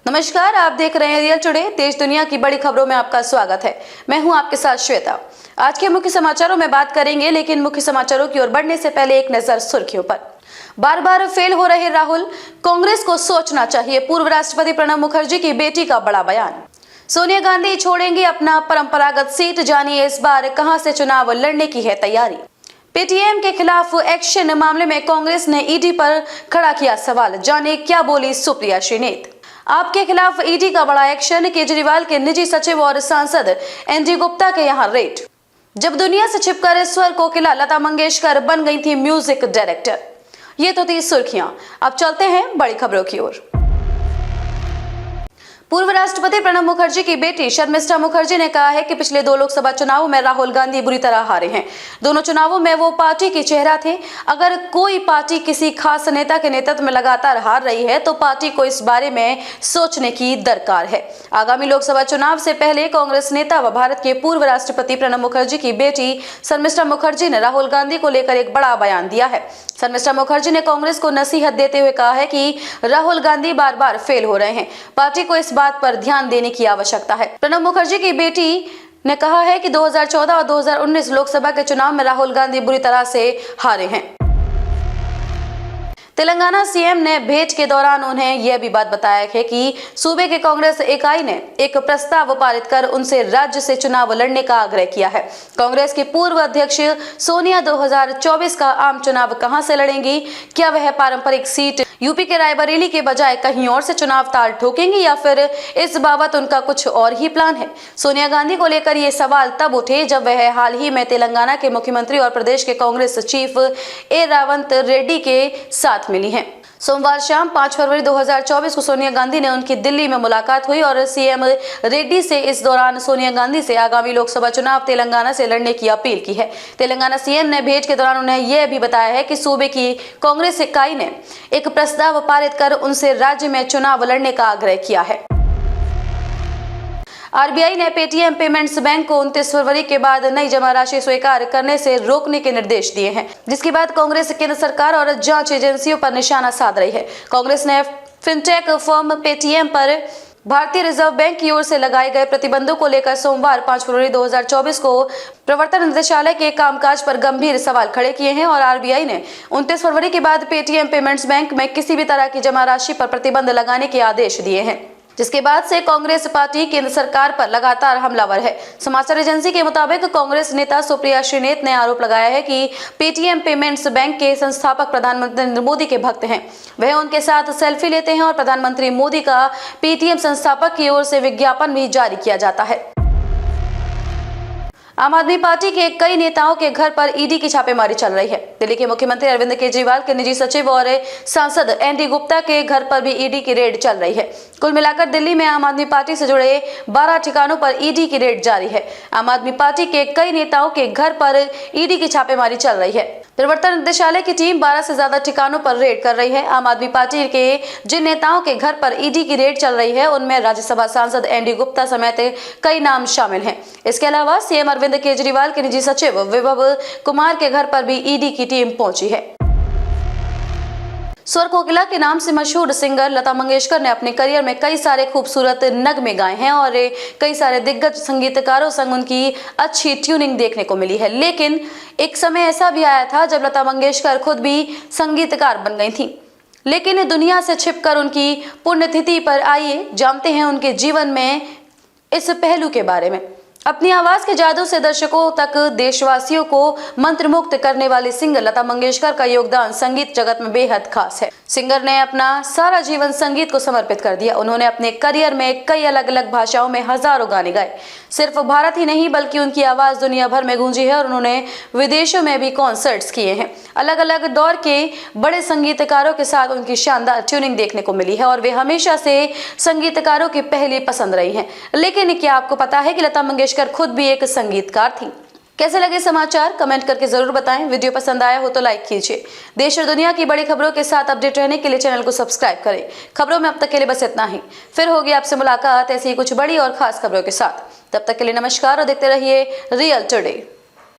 नमस्कार, आप देख रहे हैं रियल टुडे। देश दुनिया की बड़ी खबरों में आपका स्वागत है। मैं हूं आपके साथ श्वेता। आज के मुख्य समाचारों में बात करेंगे, लेकिन मुख्य समाचारों की ओर बढ़ने से पहले एक नजर सुर्खियों पर। बार बार फेल हो रहे राहुल, कांग्रेस को सोचना चाहिए। पूर्व राष्ट्रपति प्रणब मुखर्जी की बेटी का बड़ा बयान। सोनिया गांधी छोड़ेंगी अपना परंपरागत सीट, जानिए इस बार कहां से चुनाव लड़ने की है तैयारी। पेटीएम के खिलाफ एक्शन मामले में कांग्रेस ने ईडी पर खड़ा किया सवाल, जाने क्या बोली सुप्रिया श्रीनेत। आपके खिलाफ ईडी का बड़ा एक्शन, केजरीवाल के निजी सचिव और सांसद एनडी गुप्ता के यहां रेड। जब दुनिया से छिपकर स्वर कोकिला लता मंगेशकर बन गई थी म्यूजिक डायरेक्टर। ये तो थी सुर्खियां। अब चलते हैं बड़ी खबरों की ओर। पूर्व राष्ट्रपति प्रणब मुखर्जी की बेटी शर्मिष्ठा मुखर्जी ने कहा है कि पिछले 2 लोकसभा चुनावों में राहुल गांधी बुरी तरह हारे हैं। दोनों चुनावों में वो पार्टी की चेहरा थे। अगर कोई पार्टी किसी खास नेता के नेतृत्व में लगातार हार रही है तो पार्टी को इस बारे में सोचने की दरकार है। आगामी लोकसभा चुनाव से पहले कांग्रेस नेता व भारत के पूर्व राष्ट्रपति प्रणब मुखर्जी की बेटी शर्मिष्ठा मुखर्जी ने राहुल गांधी को लेकर एक बड़ा बयान दिया है। शर्मिष्ठा मुखर्जी ने कांग्रेस को नसीहत देते हुए कहा है कि राहुल गांधी बार बार फेल हो रहे हैं। पार्टी को इस बात पर ध्यान देने की आवश्यकता है। प्रणब मुखर्जी की बेटी ने कहा है कि 2014 और 2019 लोकसभा के चुनाव में राहुल गांधी बुरी तरह से हारे हैं। तेलंगाना सीएम ने भेंट के दौरान उन्हें यह भी बात बताया है कि सूबे के कांग्रेस इकाई ने एक प्रस्ताव पारित कर उनसे राज्य से चुनाव लड़ने का आग्रह किया है। कांग्रेस की पूर्व अध्यक्ष सोनिया 2024 का आम चुनाव कहां से लड़ेंगी? क्या वह पारंपरिक सीट यूपी के रायबरेली के बजाय कहीं और से चुनाव ताल ठोकेंगी या फिर इस बाबत उनका कुछ और ही प्लान है? सोनिया गांधी को लेकर ये सवाल तब उठे जब वह हाल ही में तेलंगाना के मुख्यमंत्री और प्रदेश के कांग्रेस चीफ ए रेवंत रेड्डी के साथ मिली हैं। सोमवार शाम 5 फरवरी 2024 को सोनिया गांधी ने उनकी दिल्ली में मुलाकात हुई और सीएम रेड्डी से इस दौरान सोनिया गांधी से आगामी लोकसभा चुनाव तेलंगाना से लड़ने की अपील की है। तेलंगाना सीएम ने भेंट के दौरान उन्हें यह भी बताया है कि सूबे की कांग्रेस इकाई ने एक प्रस्ताव पारित कर उनसे राज्य में चुनाव लड़ने का आग्रह किया है। आरबीआई ने पेटीएम पेमेंट्स बैंक को 29 फरवरी के बाद नई जमा राशि स्वीकार करने से रोकने के निर्देश दिए हैं, जिसके बाद कांग्रेस केंद्र सरकार और जांच एजेंसियों पर निशाना साध रही है। कांग्रेस ने फिनटेक फर्म पेटीएम पर भारतीय रिजर्व बैंक की ओर से लगाए गए प्रतिबंधों को लेकर सोमवार 5 फरवरी 2024 को प्रवर्तन निदेशालय के कामकाज पर गंभीर सवाल खड़े किए हैं और आरबीआई ने 29 फरवरी के बाद पेटीएम पेमेंट्स बैंक में किसी भी तरह की जमा राशि पर प्रतिबंध लगाने के आदेश दिए हैं, जिसके बाद से कांग्रेस पार्टी केंद्र सरकार पर लगातार हमलावर है। समाचार एजेंसी के मुताबिक कांग्रेस नेता सुप्रिया श्रीनेत ने आरोप लगाया है कि पेटीएम पेमेंट्स बैंक के संस्थापक प्रधानमंत्री नरेंद्र मोदी के भक्त हैं। वह उनके साथ सेल्फी लेते हैं और प्रधानमंत्री मोदी का पेटीएम संस्थापक की ओर से विज्ञापन भी जारी किया जाता है। आम आदमी पार्टी के कई नेताओं के घर पर ईडी की छापेमारी चल रही है। दिल्ली के मुख्यमंत्री अरविंद केजरीवाल के निजी सचिव और सांसद एनडी गुप्ता के घर पर भी ईडी की रेड चल रही है। कुल मिलाकर दिल्ली में आम आदमी पार्टी से जुड़े 12 ठिकानों पर ईडी की रेड जारी है। आम आदमी पार्टी के कई नेताओं के घर पर ईडी की छापेमारी चल रही है। प्रवर्तन निदेशालय की टीम 12 से ज्यादा ठिकानों पर रेड कर रही है। आम आदमी पार्टी के जिन नेताओं के घर पर ईडी की रेड चल रही है उनमें राज्यसभा सांसद एनडी गुप्ता समेत कई नाम शामिल हैं। इसके अलावा सीएम अरविंद केजरीवाल के निजी सचिव विभव कुमार के घर पर भी ईडी की टीम पहुंची है। स्वर कोकिला के नाम से मशहूर सिंगर लता मंगेशकर ने अपने करियर में कई सारे खूबसूरत नगमे गाए हैं और कई सारे दिग्गज संगीतकारों संग उनकी अच्छी ट्यूनिंग देखने को मिली है। लेकिन एक समय ऐसा भी आया था जब लता मंगेशकर खुद भी संगीतकार बन गई थी। लेकिन दुनिया से छिपकर उनकी पुण्यतिथि पर आइए जानते हैं उनके जीवन में इस पहलू के बारे में। अपनी आवाज के जादू से दर्शकों तक देशवासियों को मंत्रमुग्ध करने वाली सिंगर लता मंगेशकर का योगदान संगीत जगत में बेहद खास है। सिंगर ने अपना सारा जीवन संगीत को समर्पित कर दिया। उन्होंने अपने करियर में कई अलग अलग भाषाओं में हजारों गाने गाए। सिर्फ भारत ही नहीं बल्कि उनकी आवाज दुनिया भर में गूंजी है और उन्होंने विदेशों में भी कॉन्सर्ट्स किए हैं। अलग अलग दौर के बड़े संगीतकारों के साथ उनकी शानदार ट्यूनिंग देखने को मिली है और वे हमेशा से संगीतकारों की पहली पसंद रही हैं। लेकिन क्या आपको पता है कि लता मंगेशकर खुद भी एक संगीतकार थी? कैसे लगे समाचार कमेंट करके जरूर बताएं। वीडियो पसंद आया हो तो लाइक कीजिए। देश और दुनिया की बड़ी खबरों के साथ अपडेट रहने के लिए चैनल को सब्सक्राइब करें। खबरों में अब तक के लिए बस इतना ही। फिर होगी आपसे मुलाकात ऐसी कुछ बड़ी और खास खबरों के साथ। तब तक के लिए नमस्कार और देखते रहिए रियल टुडे।